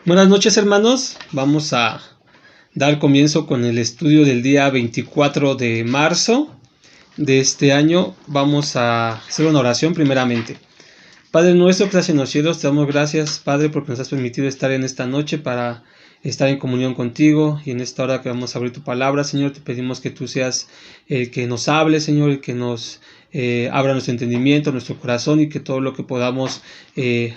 Buenas noches, hermanos. Vamos a dar comienzo con el estudio del día 24 de marzo de este año. Vamos a hacer una oración primeramente. Padre nuestro que estás en los cielos, te damos gracias, Padre, porque nos has permitido estar en esta noche para estar en comunión contigo, y en esta hora que vamos a abrir tu palabra, Señor, te pedimos que tú seas el que nos hable, Señor, el que nos abra nuestro entendimiento, nuestro corazón, y que todo lo que podamos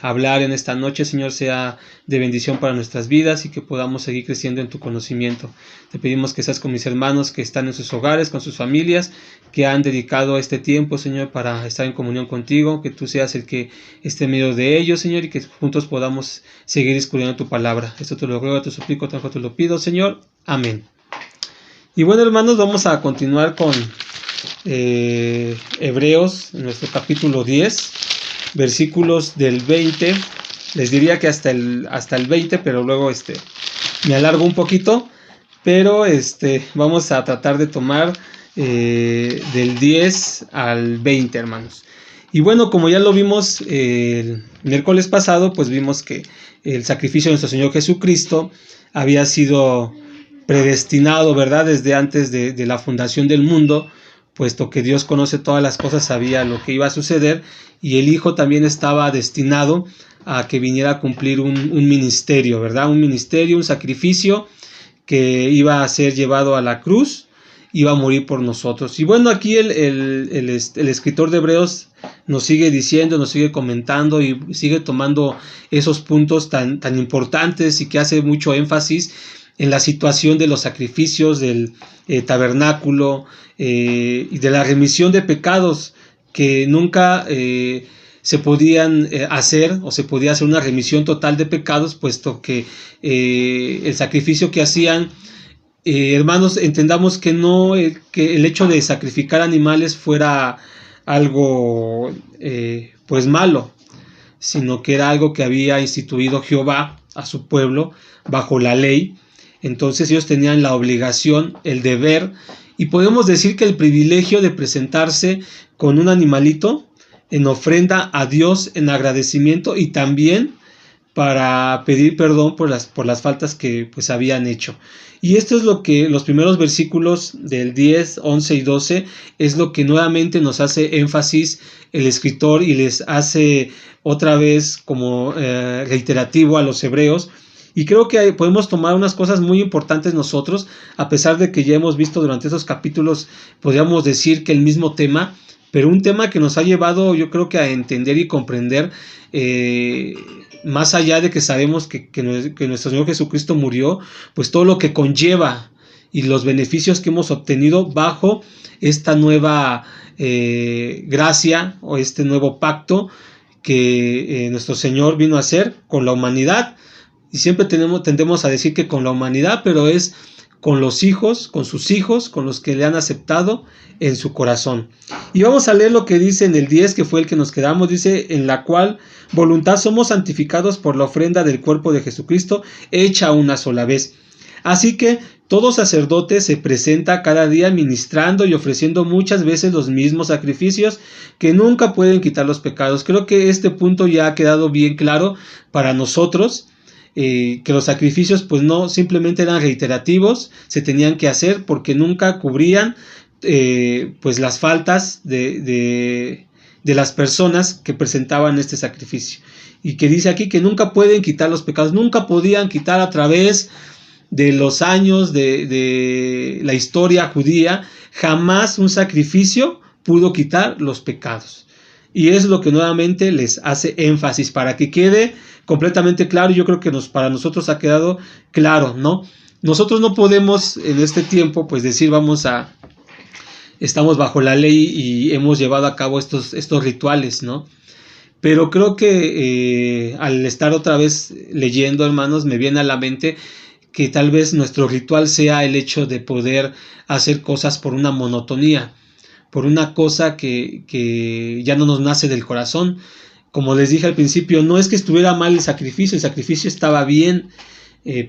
hablar en esta noche, Señor, sea de bendición para nuestras vidas y que podamos seguir creciendo en tu conocimiento. Te pedimos que seas con mis hermanos que están en sus hogares, con sus familias, que han dedicado este tiempo, Señor, para estar en comunión contigo, que tú seas el que esté en medio de ellos, Señor, y que juntos podamos seguir escudriñando tu palabra. Esto te lo ruego, te suplico, te lo pido, Señor. Amén. Y bueno, hermanos, vamos a continuar con Hebreos, en nuestro capítulo 10, versículos del 20, les diría que hasta el 20, pero luego me alargo un poquito, pero vamos a tratar de tomar del 10 al 20, hermanos. Y bueno, como ya lo vimos el miércoles pasado, pues vimos que el sacrificio de nuestro Señor Jesucristo había sido predestinado, ¿verdad?, desde antes de la fundación del mundo, puesto que Dios conoce todas las cosas, sabía lo que iba a suceder, y el Hijo también estaba destinado a que viniera a cumplir un ministerio, ¿verdad? Un ministerio, un sacrificio que iba a ser llevado a la cruz, iba a morir por nosotros. Y bueno, aquí el escritor de Hebreos nos sigue diciendo, nos sigue comentando y sigue tomando esos puntos tan importantes, y que hace mucho énfasis en la situación de los sacrificios del tabernáculo y de la remisión de pecados que nunca se podían hacer, o se podía hacer una remisión total de pecados, puesto que el sacrificio que hacían, hermanos, entendamos que no que el hecho de sacrificar animales fuera algo pues malo, sino que era algo que había instituido Jehová a su pueblo bajo la ley. Entonces ellos tenían la obligación, el deber, y podemos decir que el privilegio de presentarse con un animalito en ofrenda a Dios, en agradecimiento, y también para pedir perdón por las faltas que pues habían hecho. Y esto es lo que los primeros versículos del 10, 11 y 12 es lo que nuevamente nos hace énfasis el escritor, y les hace otra vez como reiterativo a los hebreos. Y creo que podemos tomar unas cosas muy importantes nosotros, a pesar de que ya hemos visto durante estos capítulos, podríamos decir que el mismo tema, pero un tema que nos ha llevado, yo creo que a entender y comprender, más allá de que sabemos que nuestro Señor Jesucristo murió, pues todo lo que conlleva y los beneficios que hemos obtenido bajo esta nueva gracia, o este nuevo pacto que nuestro Señor vino a hacer con la humanidad. Y siempre tendemos a decir que con la humanidad, pero es con los hijos, con sus hijos, con los que le han aceptado en su corazón. Y vamos a leer lo que dice en el 10, que fue el que nos quedamos. Dice: en la cual voluntad somos santificados por la ofrenda del cuerpo de Jesucristo, hecha una sola vez. Así que todo sacerdote se presenta cada día ministrando y ofreciendo muchas veces los mismos sacrificios que nunca pueden quitar los pecados. Creo que este punto ya ha quedado bien claro para nosotros. Que los sacrificios pues no simplemente eran reiterativos, se tenían que hacer porque nunca cubrían pues las faltas de las personas que presentaban este sacrificio, y que dice aquí que nunca pueden quitar los pecados, nunca podían quitar a través de los años de la historia judía, jamás un sacrificio pudo quitar los pecados. Y es lo que nuevamente les hace énfasis para que quede completamente claro. Yo creo que para nosotros ha quedado claro, ¿no? Nosotros no podemos en este tiempo pues decir estamos bajo la ley y hemos llevado a cabo estos rituales, ¿no? Pero creo que al estar otra vez leyendo, hermanos, me viene a la mente que tal vez nuestro ritual sea el hecho de poder hacer cosas por una monotonía, por una cosa que ya no nos nace del corazón. Como les dije al principio, no es que estuviera mal el sacrificio estaba bien,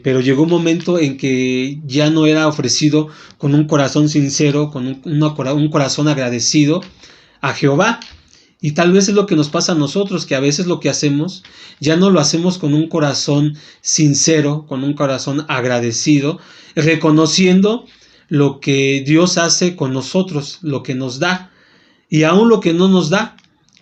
pero llegó un momento en que ya no era ofrecido con un corazón sincero, con un corazón agradecido a Jehová. Y tal vez es lo que nos pasa a nosotros, que a veces lo que hacemos ya no lo hacemos con un corazón sincero, con un corazón agradecido, reconociendo lo que Dios hace con nosotros, lo que nos da y aún lo que no nos da,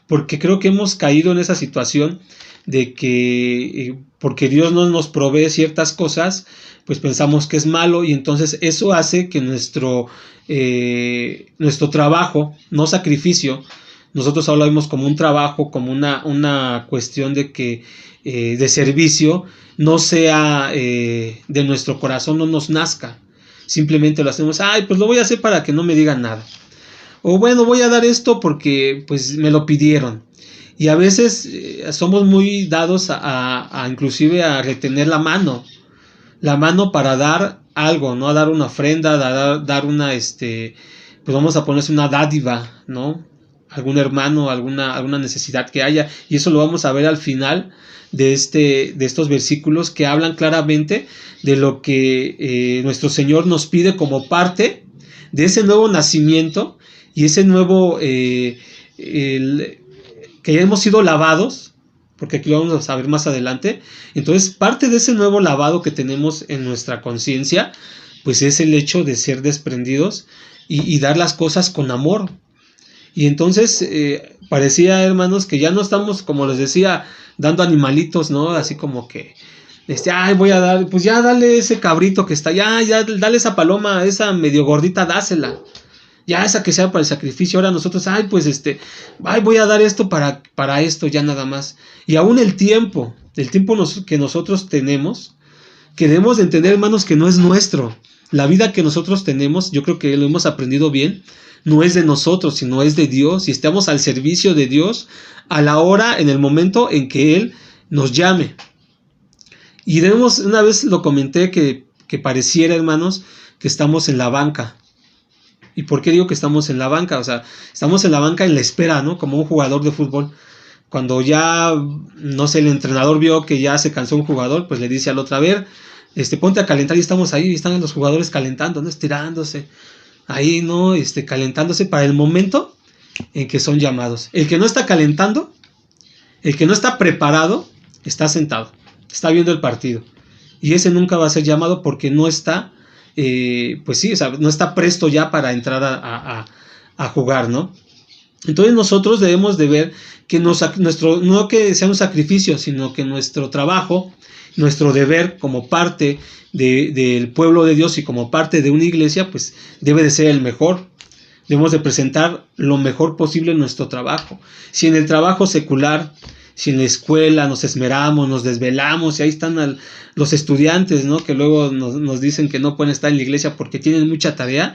porque creo que hemos caído en esa situación de que porque Dios no nos provee ciertas cosas, pues pensamos que es malo, y entonces eso hace que nuestro trabajo, no sacrificio, nosotros ahora lo vemos como un trabajo, como una cuestión de que de servicio, no sea de nuestro corazón, no nos nazca. Simplemente lo hacemos, ay, pues lo voy a hacer para que no me digan nada. O bueno, voy a dar esto porque pues me lo pidieron. Y a veces somos muy dados a inclusive a retener la mano para dar algo, ¿no? A dar una ofrenda, dar una, pues vamos a ponerse una dádiva, ¿no? Algún hermano, alguna necesidad que haya, y eso lo vamos a ver al final de estos versículos que hablan claramente de lo que nuestro Señor nos pide como parte de ese nuevo nacimiento y ese nuevo que hemos sido lavados, porque aquí lo vamos a ver más adelante. Entonces, parte de ese nuevo lavado que tenemos en nuestra conciencia, pues es el hecho de ser desprendidos y dar las cosas con amor. Y entonces parecía, hermanos, que ya no estamos, como les decía, dando animalitos, ¿no? Así como que, ay, voy a dar, pues ya dale ese cabrito que está, ya dale esa paloma, esa medio gordita, dásela. Ya esa que sea para el sacrificio. Ahora nosotros, ay, pues ay, voy a dar esto para esto, ya nada más. Y aún el tiempo que nosotros tenemos, que debemos de entender, hermanos, que no es nuestro. La vida que nosotros tenemos, yo creo que lo hemos aprendido bien, no es de nosotros, sino es de Dios, y estamos al servicio de Dios a la hora, en el momento en que Él nos llame. Y debemos, una vez lo comenté, que pareciera, hermanos, que estamos en la banca. ¿Y por qué digo que estamos en la banca? O sea, estamos en la banca en la espera, ¿no? Como un jugador de fútbol. Cuando ya, no sé, el entrenador vio que ya se cansó un jugador, pues le dice al otro, a ver, ponte a calentar, y estamos ahí, y están los jugadores calentando, ¿no? Estirándose, ahí, ¿no? Calentándose para el momento en que son llamados. El que no está calentando, el que no está preparado, está sentado, está viendo el partido. Y ese nunca va a ser llamado porque no está, pues sí, o sea, no está presto ya para entrar a jugar, ¿no? Entonces nosotros debemos de ver que no que sea un sacrificio, sino que nuestro trabajo, nuestro deber como parte del pueblo de Dios y como parte de una iglesia, pues debe de ser el mejor. Debemos de presentar lo mejor posible en nuestro trabajo. Si en el trabajo secular, si en la escuela nos esmeramos, nos desvelamos, y ahí están los estudiantes, ¿no? Que luego nos dicen que no pueden estar en la iglesia porque tienen mucha tarea.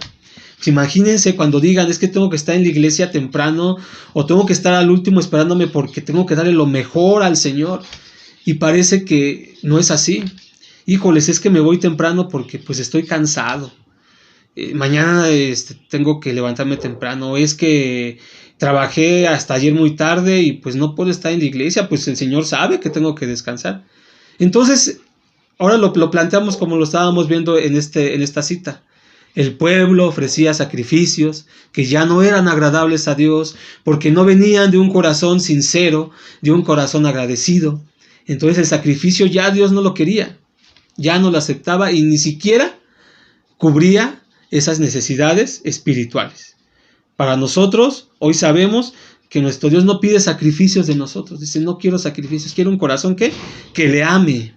Pues imagínense cuando digan, es que tengo que estar en la iglesia temprano, o tengo que estar al último esperándome porque tengo que darle lo mejor al Señor. Y parece que no es así. Híjoles, es que me voy temprano porque pues estoy cansado. Mañana tengo que levantarme temprano. Es que trabajé hasta ayer muy tarde y pues no puedo estar en la iglesia, pues el Señor sabe que tengo que descansar. Entonces, ahora lo planteamos como lo estábamos viendo en esta cita. El pueblo ofrecía sacrificios que ya no eran agradables a Dios porque no venían de un corazón sincero, de un corazón agradecido. Entonces el sacrificio ya Dios no lo quería, ya no lo aceptaba y ni siquiera cubría esas necesidades espirituales. Para nosotros, hoy sabemos que nuestro Dios no pide sacrificios de nosotros. Dice, no quiero sacrificios, quiero un corazón que le ame.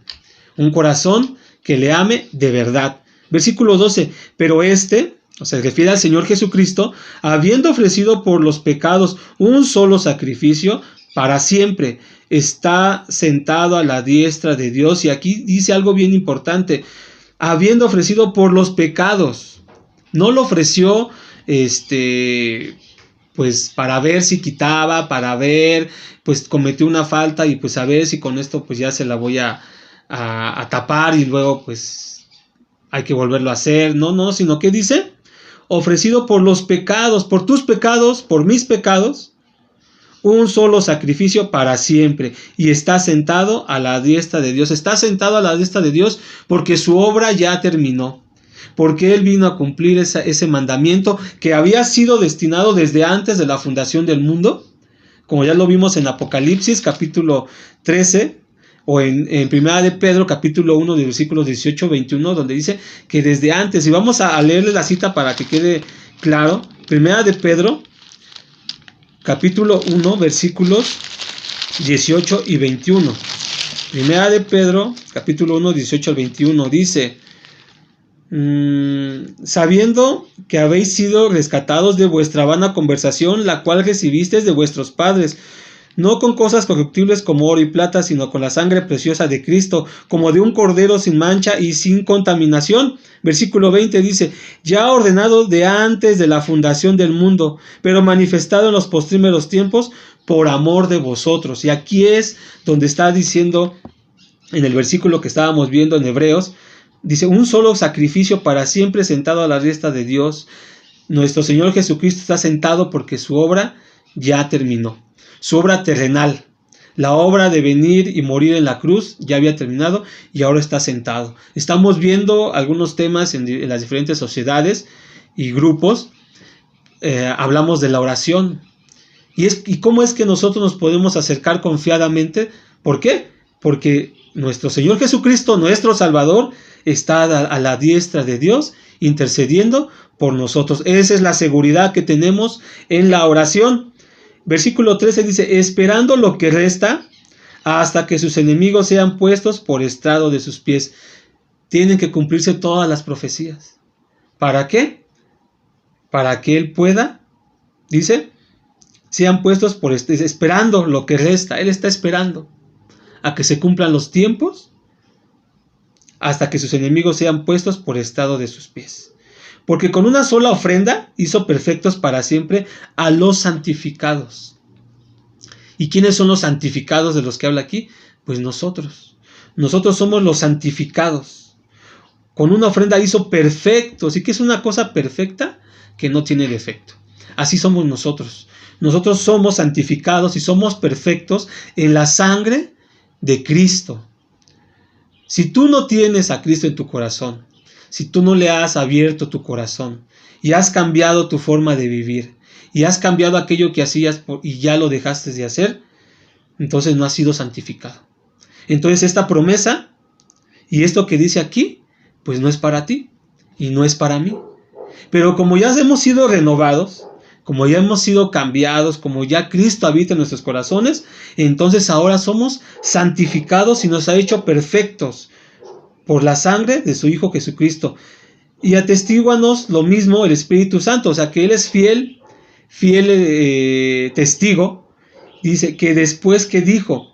Un corazón que le ame de verdad. Versículo 12, pero o sea, refiere al Señor Jesucristo, habiendo ofrecido por los pecados un solo sacrificio para siempre, está sentado a la diestra de Dios. Y aquí dice algo bien importante, habiendo ofrecido por los pecados. No lo ofreció, pues para ver si quitaba, para ver, pues cometió una falta y pues a ver si con esto pues ya se la voy a tapar y luego pues hay que volverlo a hacer. No, sino que dice, ofrecido por los pecados, por tus pecados, por mis pecados, un solo sacrificio para siempre, y está sentado a la diestra de Dios. Está sentado a la diestra de Dios porque su obra ya terminó, porque Él vino a cumplir ese mandamiento que había sido destinado desde antes de la fundación del mundo, como ya lo vimos en Apocalipsis capítulo 13, o en Primera de Pedro capítulo 1 de versículos 18-21, donde dice que desde antes, y vamos a leerles la cita para que quede claro. Primera de Pedro capítulo 1 versículos 18 y 21. Primera de Pedro capítulo 1 18 al 21 dice: sabiendo que habéis sido rescatados de vuestra vana conversación, la cual recibisteis de vuestros padres, no con cosas corruptibles como oro y plata, sino con la sangre preciosa de Cristo, como de un cordero sin mancha y sin contaminación. Versículo 20 dice: ya ordenado de antes de la fundación del mundo, pero manifestado en los postreros tiempos por amor de vosotros. Y aquí es donde está diciendo, en el versículo que estábamos viendo en Hebreos, dice: un solo sacrificio para siempre sentado a la diestra de Dios. Nuestro Señor Jesucristo está sentado porque su obra ya terminó. Su obra terrenal, la obra de venir y morir en la cruz, ya había terminado y ahora está sentado. Estamos viendo algunos temas en las diferentes sociedades y grupos. Hablamos de la oración. ¿Y cómo es que nosotros nos podemos acercar confiadamente? ¿Por qué? Porque nuestro Señor Jesucristo, nuestro Salvador, está a la diestra de Dios intercediendo por nosotros. Esa es la seguridad que tenemos en la oración. Versículo 13 dice: esperando lo que resta hasta que sus enemigos sean puestos por estrado de sus pies. Tienen que cumplirse todas las profecías. ¿Para qué? Para que Él pueda, dice, sean puestos por esperando lo que resta. Él está esperando a que se cumplan los tiempos hasta que sus enemigos sean puestos por estrado de sus pies. Porque con una sola ofrenda hizo perfectos para siempre a los santificados. ¿Y quiénes son los santificados de los que habla aquí? Pues nosotros. Nosotros somos los santificados. Con una ofrenda hizo perfectos. ¿Y qué es una cosa perfecta? Que no tiene defecto. Así somos nosotros. Nosotros somos santificados y somos perfectos en la sangre de Cristo. Si tú no tienes a Cristo en tu corazón, si tú no le has abierto tu corazón y has cambiado tu forma de vivir y has cambiado aquello que hacías y ya lo dejaste de hacer, entonces no has sido santificado. Entonces esta promesa y esto que dice aquí, pues no es para ti y no es para mí. Pero como ya hemos sido renovados, como ya hemos sido cambiados, como ya Cristo habita en nuestros corazones, entonces ahora somos santificados y nos ha hecho perfectos por la sangre de su Hijo Jesucristo. Y atestíguanos lo mismo el Espíritu Santo, o sea que Él es fiel testigo. Dice que después que dijo: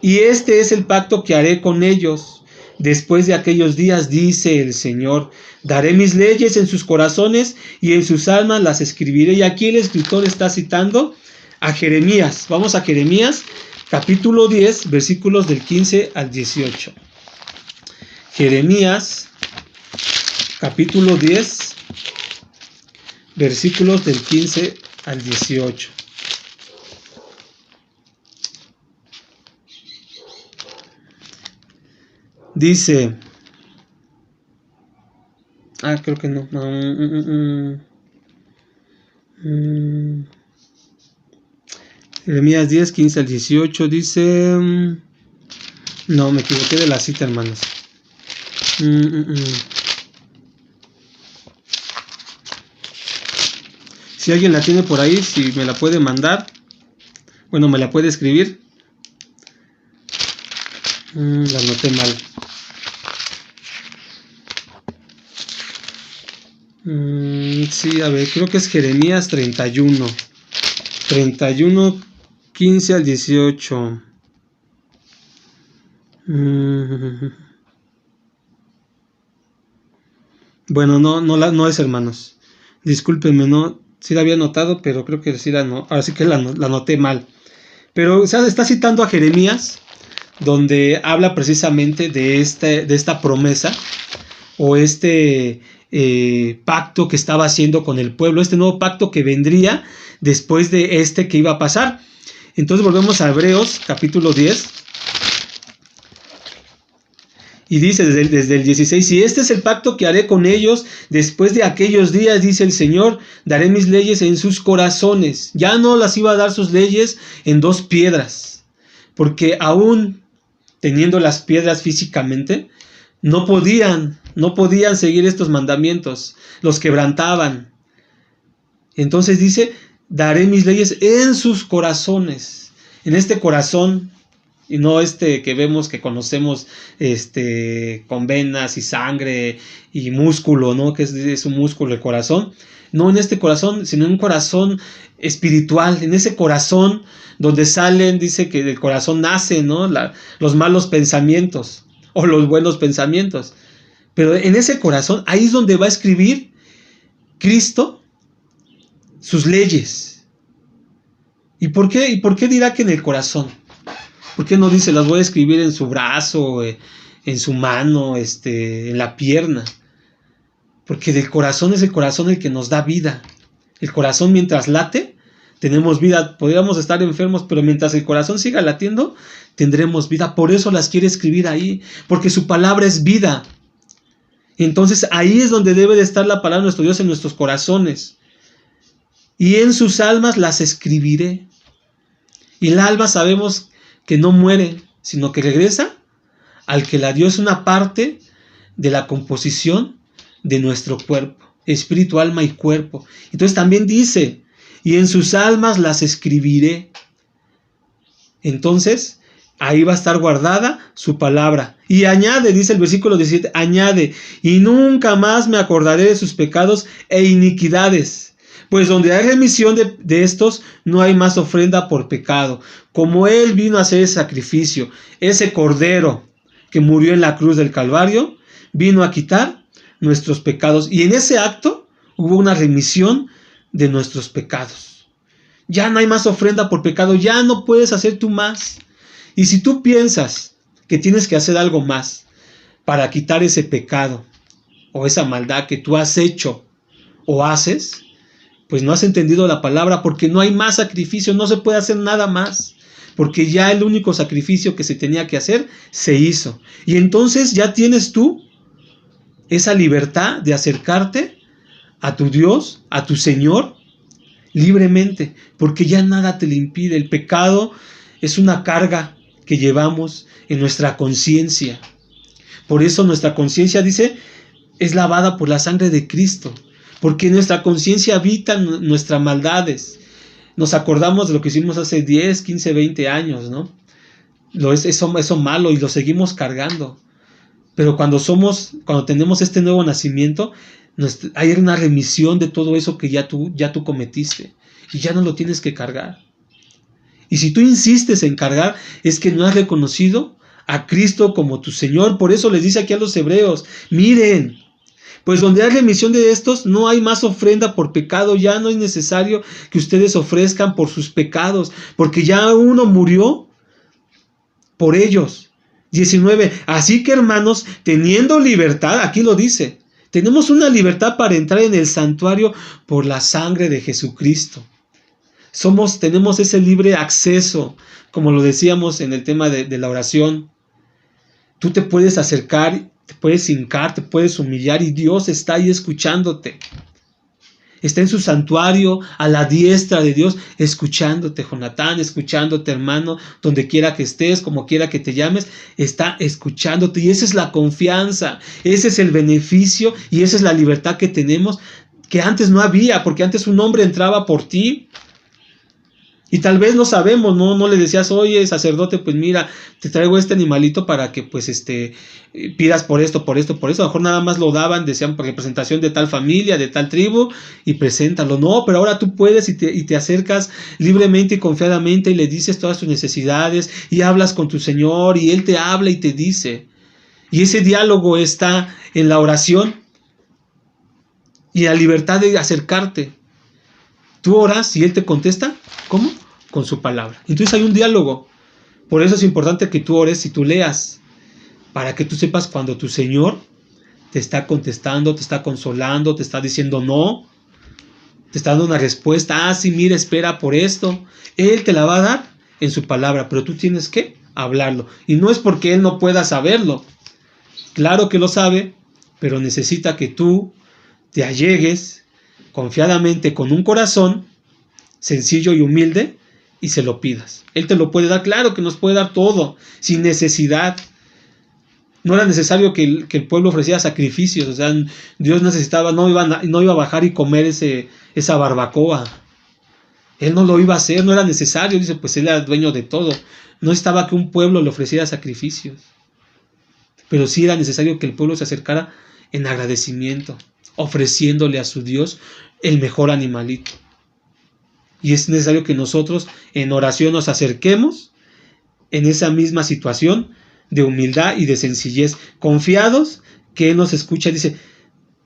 y este es el pacto que haré con ellos después de aquellos días, dice el Señor, daré mis leyes en sus corazones y en sus almas las escribiré. Y aquí el escritor está citando a Jeremías. Vamos a Jeremías capítulo 10 versículos del 15 al 18. Jeremías capítulo 10 versículos del 15 al 18. Dice, creo que no. Jeremías 10, 15 al 18 dice, no, me equivoqué de la cita, hermanos. Si alguien la tiene por ahí, si me la puede mandar, bueno, me la puede escribir. La anoté mal. Sí, a ver, creo que es Jeremías 31, 15 al 18. Bueno, no es, hermanos. Discúlpenme, no, sí la había anotado, pero creo que sí ahora sí que la anoté mal. Pero, o sea, está citando a Jeremías, donde habla precisamente de esta promesa, o pacto que estaba haciendo con el pueblo, este nuevo pacto que vendría después de que iba a pasar. Entonces volvemos a Hebreos capítulo 10. Y dice desde el 16, y este es el pacto que haré con ellos después de aquellos días, dice el Señor, daré mis leyes en sus corazones. Ya no las iba a dar sus leyes en dos piedras, porque aún teniendo las piedras físicamente, no podían seguir estos mandamientos, los quebrantaban. Entonces dice, daré mis leyes en sus corazones, en este corazón, y no que vemos, que conocemos, con venas y sangre y músculo, ¿no? Que es un músculo el corazón. No en este corazón, sino en un corazón espiritual, en ese corazón donde salen, dice que del corazón nacen, ¿no? Los malos pensamientos o los buenos pensamientos. Pero en ese corazón, ahí es donde va a escribir Cristo sus leyes. ¿Y por qué dirá que en el corazón? ¿Por qué no dice las voy a escribir en su brazo, en su mano, en la pierna? Porque del corazón es el corazón el que nos da vida. El corazón mientras late, tenemos vida. Podríamos estar enfermos, pero mientras el corazón siga latiendo, tendremos vida. Por eso las quiere escribir ahí, porque su palabra es vida. Entonces ahí es donde debe de estar la palabra de nuestro Dios, en nuestros corazones. Y en sus almas las escribiré. Y el alma sabemos que no muere, sino que regresa al que la dio. Es una parte de la composición de nuestro cuerpo, espíritu, alma y cuerpo. Entonces también dice, y en sus almas las escribiré. Entonces ahí va a estar guardada su palabra. Y añade, dice el versículo 17, añade, y nunca más me acordaré de sus pecados e iniquidades. Pues donde hay remisión de estos, no hay más ofrenda por pecado. Como Él vino a hacer ese sacrificio, ese cordero que murió en la cruz del Calvario, vino a quitar nuestros pecados. Y en ese acto hubo una remisión de nuestros pecados. Ya no hay más ofrenda por pecado, ya no puedes hacer tú más. Y si tú piensas que tienes que hacer algo más para quitar ese pecado o esa maldad que tú has hecho o haces, pues no has entendido la palabra, porque no hay más sacrificio, no se puede hacer nada más, porque ya el único sacrificio que se tenía que hacer se hizo. Y entonces ya tienes tú esa libertad de acercarte a tu Dios, a tu Señor, libremente, porque ya nada te lo impide. El pecado es una carga que llevamos en nuestra conciencia. Por eso nuestra conciencia, dice, es lavada por la sangre de Cristo. Porque nuestra conciencia habita nuestras maldades. Nos acordamos de lo que hicimos hace 10, 15, 20 años, ¿no? Eso malo, y lo seguimos cargando. Pero cuando tenemos este nuevo nacimiento, hay una remisión de todo eso que ya tú cometiste. Y ya no lo tienes que cargar. Y si tú insistes en cargar, es que no has reconocido a Cristo como tu Señor. Por eso les dice aquí a los hebreos, miren, pues donde hay remisión de estos, no hay más ofrenda por pecado. Ya no es necesario que ustedes ofrezcan por sus pecados, porque ya uno murió por ellos. 19. Así que, hermanos, teniendo libertad, aquí lo dice, tenemos una libertad para entrar en el santuario por la sangre de Jesucristo. Tenemos ese libre acceso, como lo decíamos en el tema de la oración. Tú te puedes acercar, te puedes hincar, te puedes humillar, y Dios está ahí escuchándote. Está en su santuario, a la diestra de Dios, escuchándote, Jonatán, escuchándote, hermano, donde quiera que estés, como quiera que te llames, está escuchándote. Y esa es la confianza, ese es el beneficio y esa es la libertad que tenemos, que antes no había, porque antes un hombre entraba por ti. Y tal vez no sabemos, no le decías, oye, sacerdote, pues mira, te traigo este animalito para que pues pidas por esto. A lo mejor nada más lo daban, decían por representación de tal familia, de tal tribu, y preséntalo. No, pero ahora tú puedes y te acercas libremente y confiadamente y le dices todas tus necesidades y hablas con tu Señor y Él te habla y te dice. Y ese diálogo está en la oración y la libertad de acercarte. Tú oras y Él te contesta, ¿cómo? Con su palabra. Entonces hay un diálogo. Por eso es importante que tú ores y tú leas, para que tú sepas cuando tu Señor te está contestando, te está consolando, te está diciendo no, te está dando una respuesta. Sí, mira, espera por esto. Él te la va a dar en su palabra, pero tú tienes que hablarlo. Y no es porque Él no pueda saberlo, Claro que lo sabe, pero necesita que tú te allegues confiadamente con un corazón sencillo y humilde y se lo pidas. Él te lo puede dar, claro que nos puede dar todo, sin necesidad. No era necesario que el pueblo ofreciera sacrificios, o sea, Dios necesitaba, no iba a bajar y comer esa barbacoa. Él no lo iba a hacer, no era necesario, dice, pues él era dueño de todo. No estaba que un pueblo le ofreciera sacrificios, pero sí era necesario que el pueblo se acercara en agradecimiento, ofreciéndole a su Dios el mejor animalito. Y es necesario que nosotros en oración nos acerquemos en esa misma situación de humildad y de sencillez, confiados que Él nos escucha. Dice,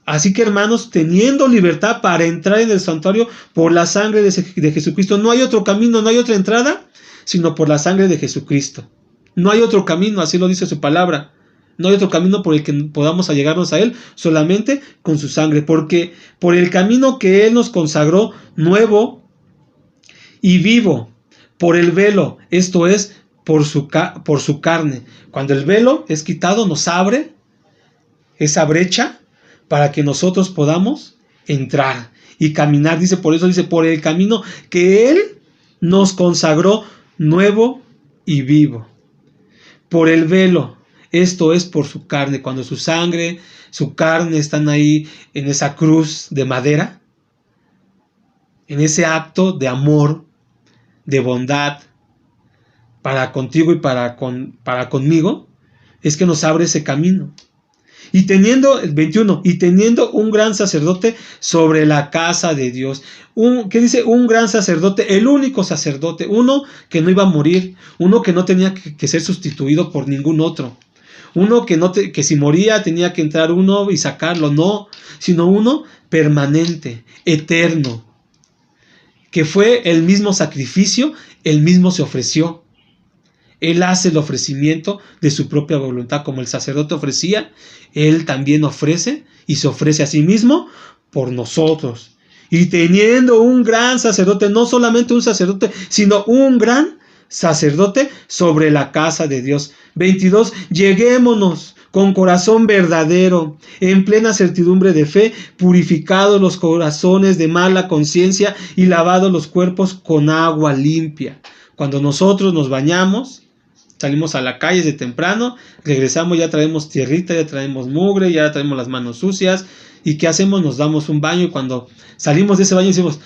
así que hermanos, teniendo libertad para entrar en el santuario por la sangre de Jesucristo, no hay otro camino, no hay otra entrada, sino por la sangre de Jesucristo. No hay otro camino, así lo dice su palabra. No hay otro camino por el que podamos allegarnos a Él, solamente con su sangre, porque por el camino que Él nos consagró, nuevo y vivo, por el velo, esto es, por su carne. Cuando el velo es quitado, nos abre esa brecha para que nosotros podamos entrar y caminar. Dice, por eso dice, por el camino que Él nos consagró nuevo y vivo. Por el velo, esto es por su carne. Cuando su sangre, su carne están ahí en esa cruz de madera, en ese acto de amor, de bondad, para contigo y para conmigo, es que nos abre ese camino. Y teniendo, el 21, y teniendo un gran sacerdote sobre la casa de Dios. ¿Qué dice? Un gran sacerdote, el único sacerdote, uno que no iba a morir, uno que no tenía que ser sustituido por ningún otro, uno que si moría tenía que entrar uno y sacarlo, no, sino uno permanente, eterno, que fue el mismo sacrificio, el mismo se ofreció. Él hace el ofrecimiento de su propia voluntad, como el sacerdote ofrecía, Él también ofrece y se ofrece a sí mismo por nosotros. Y teniendo un gran sacerdote, no solamente un sacerdote, sino un gran sacerdote sobre la casa de Dios. 22. Lleguémonos con corazón verdadero, en plena certidumbre de fe, purificados los corazones de mala conciencia y lavados los cuerpos con agua limpia. Cuando nosotros nos bañamos, salimos a la calle de temprano, regresamos, ya traemos tierrita, ya traemos mugre, ya traemos las manos sucias. ¿Y qué hacemos? Nos damos un baño y cuando salimos de ese baño decimos,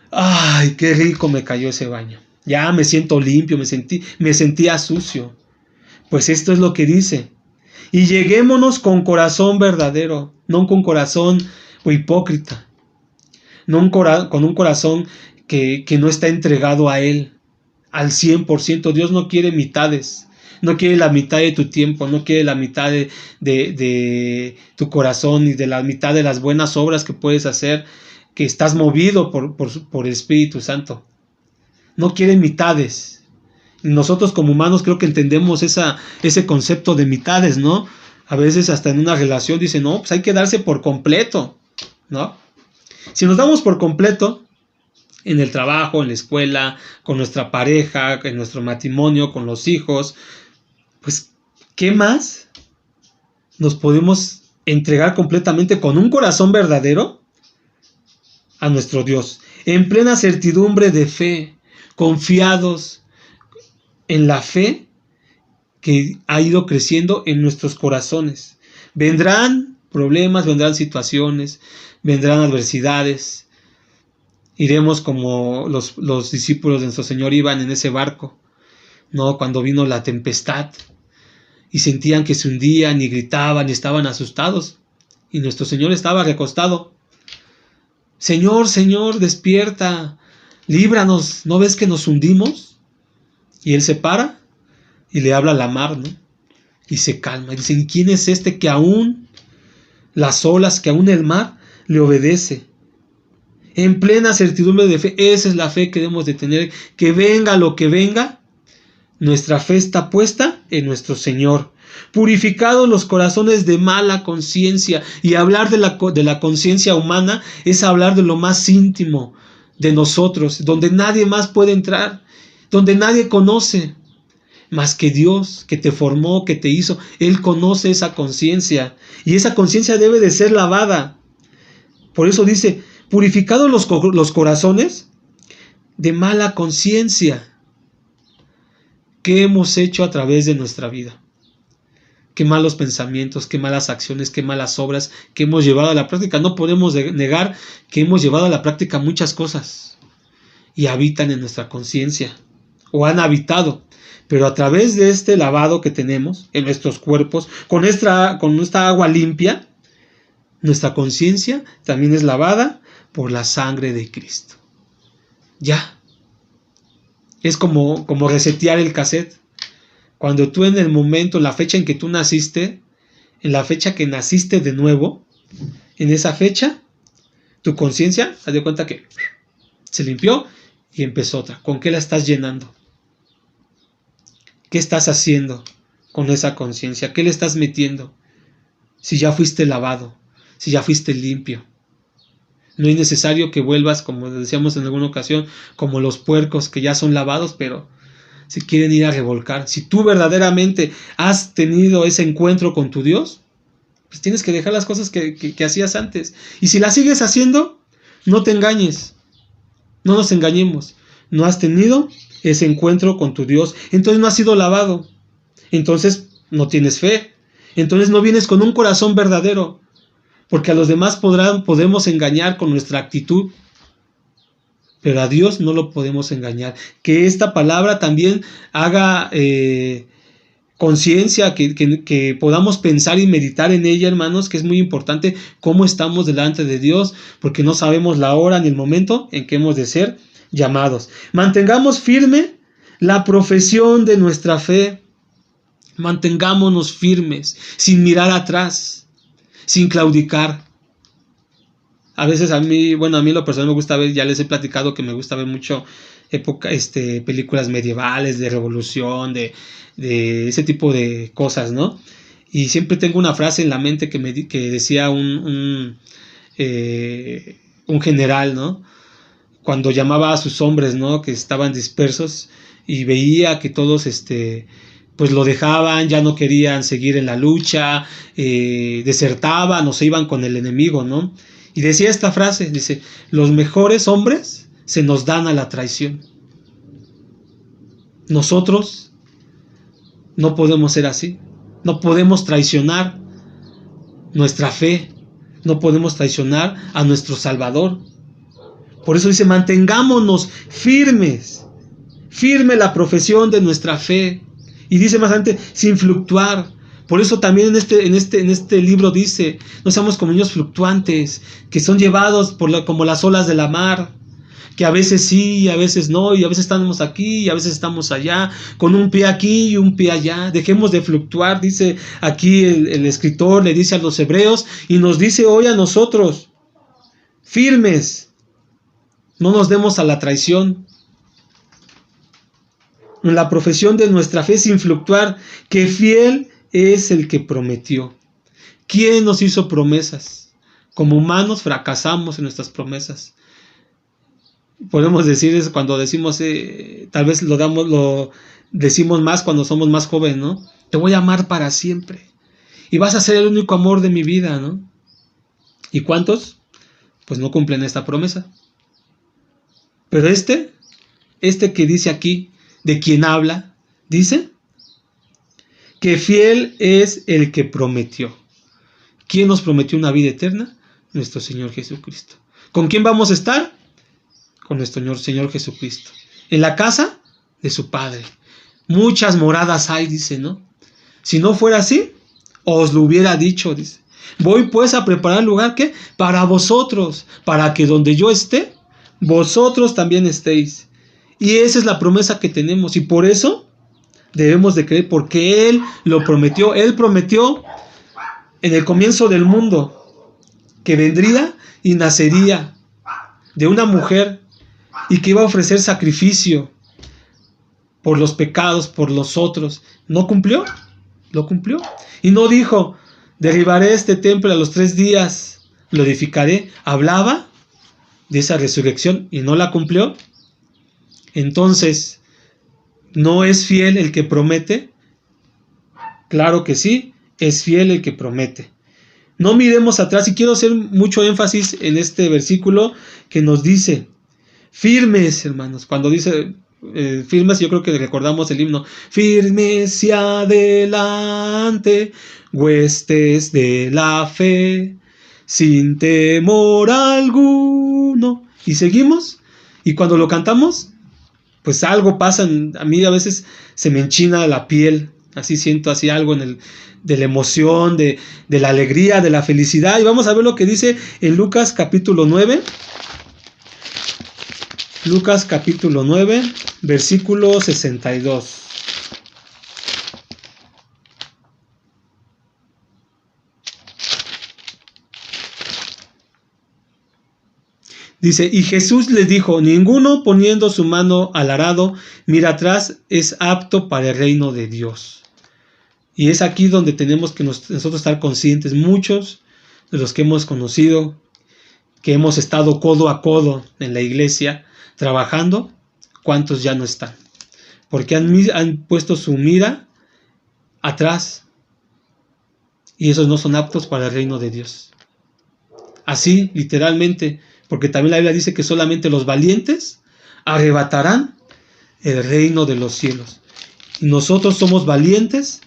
¡ay, qué rico me cayó ese baño! Ya me siento limpio, me sentía sucio. Pues esto es lo que dice. Y lleguémonos con corazón verdadero, no con corazón hipócrita, no con un corazón que no está entregado a Él al 100%. Dios no quiere mitades, no quiere la mitad de tu tiempo, no quiere la mitad de tu corazón y de la mitad de las buenas obras que puedes hacer, que estás movido por el Espíritu Santo. No quiere mitades. Nosotros como humanos creo que entendemos ese concepto de mitades, ¿no? A veces hasta en una relación dicen, no, pues hay que darse por completo, ¿no? Si nos damos por completo, en el trabajo, en la escuela, con nuestra pareja, en nuestro matrimonio, con los hijos, pues, ¿qué más nos podemos entregar completamente con un corazón verdadero a nuestro Dios? En plena certidumbre de fe, confiados en la fe que ha ido creciendo en nuestros corazones. Vendrán problemas, vendrán situaciones, vendrán adversidades. Iremos como los discípulos de nuestro Señor iban en ese barco, ¿no? Cuando vino la tempestad y sentían que se hundían y gritaban y estaban asustados. Y nuestro Señor estaba recostado. Señor, Señor, despierta, líbranos, ¿no ves que nos hundimos? Y Él se para y le habla a la mar, ¿no? Y se calma. Y dicen, ¿quién es este que aún las olas, que aún el mar le obedece? En plena certidumbre de fe, esa es la fe que debemos de tener, que venga lo que venga, nuestra fe está puesta en nuestro Señor. Purificados los corazones de mala conciencia, y hablar de la conciencia humana es hablar de lo más íntimo de nosotros, donde nadie más puede entrar, donde nadie conoce. más que Dios, que te formó, que te hizo. Él conoce esa conciencia y esa conciencia debe de ser lavada. Por eso dice, purificados los corazones de mala conciencia. ¿Qué hemos hecho a través de nuestra vida? Qué malos pensamientos, qué malas acciones, qué malas obras que hemos llevado a la práctica. No podemos negar que hemos llevado a la práctica muchas cosas y habitan en nuestra conciencia o han habitado. Pero a través de este lavado que tenemos en nuestros cuerpos, con nuestra agua limpia, nuestra conciencia también es lavada por la sangre de Cristo. Ya. Es como resetear el cassette. Cuando tú en el momento, en la fecha en que tú naciste, en la fecha que naciste de nuevo, en esa fecha, tu conciencia, haz de cuenta que se limpió y empezó otra. ¿Con qué la estás llenando? ¿Qué estás haciendo con esa conciencia? ¿Qué le estás metiendo? Si ya fuiste lavado, si ya fuiste limpio. No es necesario que vuelvas, como decíamos en alguna ocasión, como los puercos que ya son lavados, pero se quieren ir a revolcar. Si tú verdaderamente has tenido ese encuentro con tu Dios, pues tienes que dejar las cosas que hacías antes. Y si las sigues haciendo, no te engañes. No nos engañemos. No has tenido ese encuentro con tu Dios. Entonces no has sido lavado. Entonces no tienes fe. Entonces no vienes con un corazón verdadero. Porque a los demás podemos engañar con nuestra actitud. Pero a Dios no lo podemos engañar. Que esta palabra también haga conciencia, que podamos pensar y meditar en ella, hermanos, que es muy importante cómo estamos delante de Dios, porque no sabemos la hora ni el momento en que hemos de ser llamados. Mantengamos firme la profesión de nuestra fe. Mantengámonos firmes, sin mirar atrás, sin claudicar. A veces a mí lo personal me gusta ver, ya les he platicado que me gusta ver mucho películas medievales, de revolución, de ese tipo de cosas, ¿no? Y siempre tengo una frase en la mente que decía un general, ¿no? Cuando llamaba a sus hombres, ¿no? Que estaban dispersos y veía que todos pues lo dejaban, ya no querían seguir en la lucha, desertaban o se iban con el enemigo, ¿no? Y decía esta frase, dice, los mejores hombres se nos dan a la traición. Nosotros no podemos ser así, no podemos traicionar nuestra fe, no podemos traicionar a nuestro Salvador. Por eso dice, mantengámonos firmes, firme la profesión de nuestra fe. Y dice más adelante, sin fluctuar. Por eso también en este libro dice, no seamos como niños fluctuantes, que son llevados como las olas de la mar, que a veces sí y a veces no, y a veces estamos aquí y a veces estamos allá, con un pie aquí y un pie allá. Dejemos de fluctuar, dice aquí el escritor, le dice a los hebreos, y nos dice hoy a nosotros, firmes, no nos demos a la traición. En la profesión de nuestra fe sin fluctuar, que fiel es el que prometió. ¿Quién nos hizo promesas? Como humanos fracasamos en nuestras promesas. Podemos decir eso cuando decimos, tal vez lo decimos más cuando somos más jóvenes, ¿no? Te voy a amar para siempre. Y vas a ser el único amor de mi vida, ¿no? ¿Y cuántos? Pues no cumplen esta promesa. Pero este que dice aquí, de quien habla, dice que fiel es el que prometió. ¿Quién nos prometió una vida eterna? Nuestro Señor Jesucristo. ¿Con quién vamos a estar? Con nuestro Señor Jesucristo. En la casa de su Padre. Muchas moradas hay, dice, ¿no? Si no fuera así, os lo hubiera dicho, dice. Voy pues a preparar lugar, ¿qué? Para vosotros, para que donde yo esté, vosotros también estéis. Y esa es la promesa que tenemos. Y por eso debemos de creer, porque Él lo prometió. Él prometió en el comienzo del mundo que vendría y nacería de una mujer y que iba a ofrecer sacrificio por los pecados, por los otros. ¿No cumplió? Lo cumplió. Y no dijo, derribaré este templo a los 3 días, lo edificaré. Hablaba de esa resurrección y no la cumplió. Entonces, ¿No es fiel el que promete? Claro que sí, es fiel el que promete. No miremos atrás, y quiero hacer mucho énfasis en este versículo que nos dice, firmes, hermanos. Cuando dice firmes, yo creo que recordamos el himno, firmes y adelante, huestes de la fe, sin temor alguno. Y seguimos, y cuando lo cantamos, pues algo pasa. A mí a veces se me enchina la piel, así siento así algo de la emoción, de la alegría, de la felicidad. Y vamos a ver lo que dice en Lucas capítulo 9. Lucas capítulo 9, versículo 62. Dice, y Jesús les dijo, ninguno poniendo su mano al arado, mira atrás, es apto para el reino de Dios. Y es aquí donde tenemos que nosotros estar conscientes. Muchos de los que hemos conocido, que hemos estado codo a codo en la iglesia, trabajando, ¿cuántos ya no están? Porque han puesto su mira atrás. Y esos no son aptos para el reino de Dios. Así, literalmente, porque también la Biblia dice que solamente los valientes arrebatarán el reino de los cielos. Y nosotros somos valientes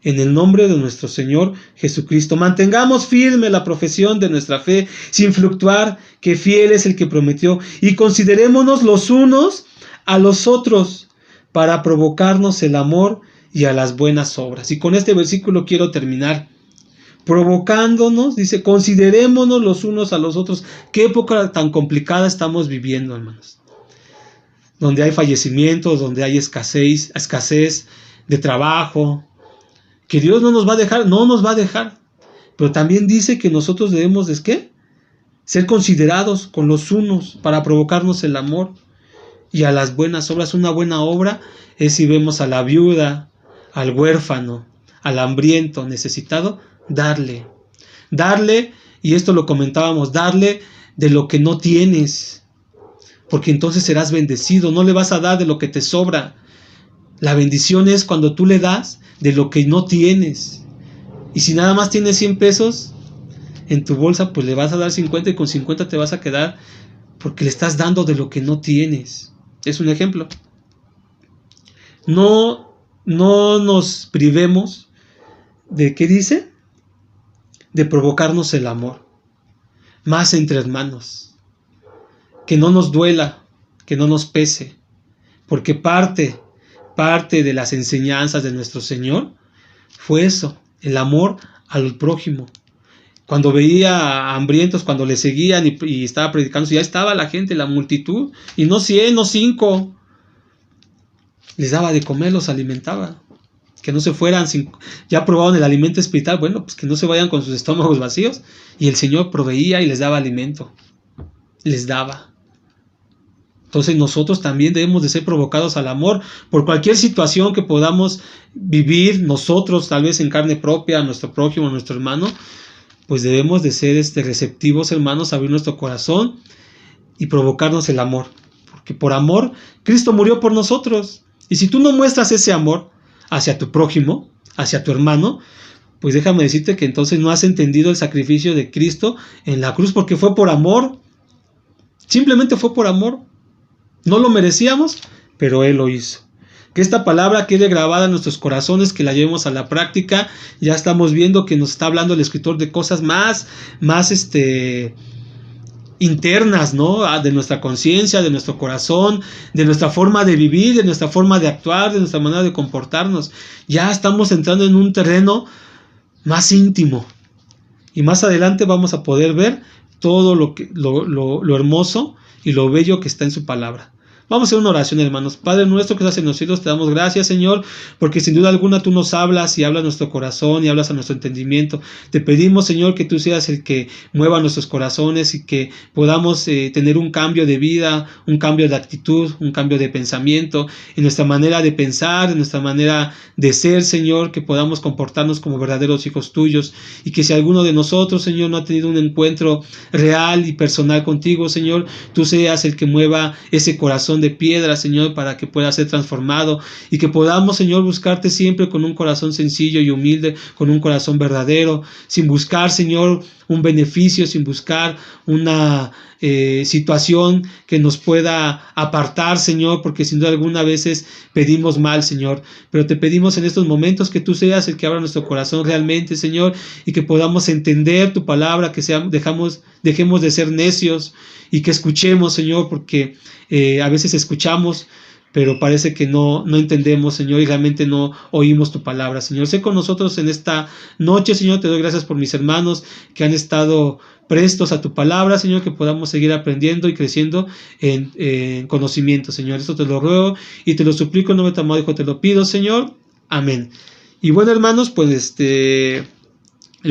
en el nombre de nuestro Señor Jesucristo. Mantengamos firme la profesión de nuestra fe, sin fluctuar, que fiel es el que prometió. Y considerémonos los unos a los otros para provocarnos el amor y a las buenas obras. Y con este versículo quiero terminar. Provocándonos, dice, considerémonos los unos a los otros. Qué época tan complicada estamos viviendo, hermanos. Donde hay fallecimientos, donde hay escasez de trabajo. Que Dios no nos va a dejar, no nos va a dejar. Pero también dice que nosotros debemos, ¿qué? Ser considerados con los unos para provocarnos el amor y a las buenas obras. Una buena obra es si vemos a la viuda, al huérfano, al hambriento, necesitado, darle, y esto lo comentábamos, darle de lo que no tienes, porque entonces serás bendecido. No le vas a dar de lo que te sobra. La bendición es cuando tú le das de lo que no tienes. Y si nada más tienes 100 pesos en tu bolsa, pues le vas a dar 50 y con 50 te vas a quedar, porque le estás dando de lo que no tienes. Es un ejemplo. No nos privemos de, ¿qué dice? De provocarnos el amor, más entre hermanos, que no nos duela, que no nos pese, porque parte de las enseñanzas de nuestro Señor fue eso, el amor al prójimo. Cuando veía a hambrientos, cuando le seguían y estaba predicando, ya estaba la gente, la multitud, y no 100, no 5, les daba de comer, los alimentaba. Que no se fueran sin, ya probaron el alimento espiritual, bueno, pues que no se vayan con sus estómagos vacíos. Y el Señor proveía y les daba alimento, les daba. Entonces nosotros también debemos de ser provocados al amor por cualquier situación que podamos vivir nosotros, tal vez en carne propia, a nuestro prójimo, a nuestro hermano. Pues debemos de ser receptivos, hermanos, abrir nuestro corazón y provocarnos el amor, porque por amor Cristo murió por nosotros. Y si tú no muestras ese amor hacia tu prójimo, hacia tu hermano, pues déjame decirte que entonces no has entendido el sacrificio de Cristo en la cruz, porque fue por amor. Simplemente fue por amor. No lo merecíamos, pero Él lo hizo. Que esta palabra quede grabada en nuestros corazones, que la llevemos a la práctica. Ya estamos viendo que nos está hablando el escritor de cosas más internas, ¿no? De nuestra conciencia, de nuestro corazón, de nuestra forma de vivir, de nuestra forma de actuar, de nuestra manera de comportarnos. Ya estamos entrando en un terreno más íntimo. Y más adelante vamos a poder ver todo lo hermoso y lo bello que está en su palabra. Vamos a hacer una oración, hermanos. Padre nuestro que estás en los cielos, te damos gracias, Señor, porque sin duda alguna tú nos hablas y hablas a nuestro corazón y hablas a nuestro entendimiento. Te pedimos, Señor, que tú seas el que mueva nuestros corazones y que podamos tener un cambio de vida, un cambio de actitud, un cambio de pensamiento, en nuestra manera de pensar, en nuestra manera de ser, Señor, que podamos comportarnos como verdaderos hijos tuyos, y que si alguno de nosotros, Señor, no ha tenido un encuentro real y personal contigo, Señor, tú seas el que mueva ese corazón corazón de piedra, Señor, para que pueda ser transformado y que podamos, Señor, buscarte siempre con un corazón sencillo y humilde, con un corazón verdadero, sin buscar, Señor, un beneficio, sin buscar una situación que nos pueda apartar, Señor, porque sin duda alguna veces pedimos mal, Señor, pero te pedimos en estos momentos que tú seas el que abra nuestro corazón realmente, Señor, y que podamos entender tu palabra, que dejemos de ser necios y que escuchemos, Señor, porque a veces escuchamos, pero parece que no entendemos, Señor, y realmente no oímos tu palabra, Señor. Sé con nosotros en esta noche, Señor. Te doy gracias por mis hermanos que han estado prestos a tu palabra, Señor, que podamos seguir aprendiendo y creciendo en conocimiento, Señor. Esto te lo ruego y te lo suplico en nombre de tu amado Hijo, te lo pido, Señor. Amén. Y bueno, hermanos, pues el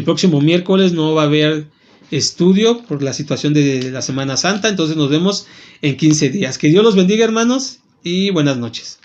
próximo miércoles no va a haber estudio por la situación de la Semana Santa, entonces nos vemos en 15 días. Que Dios los bendiga, hermanos, y buenas noches.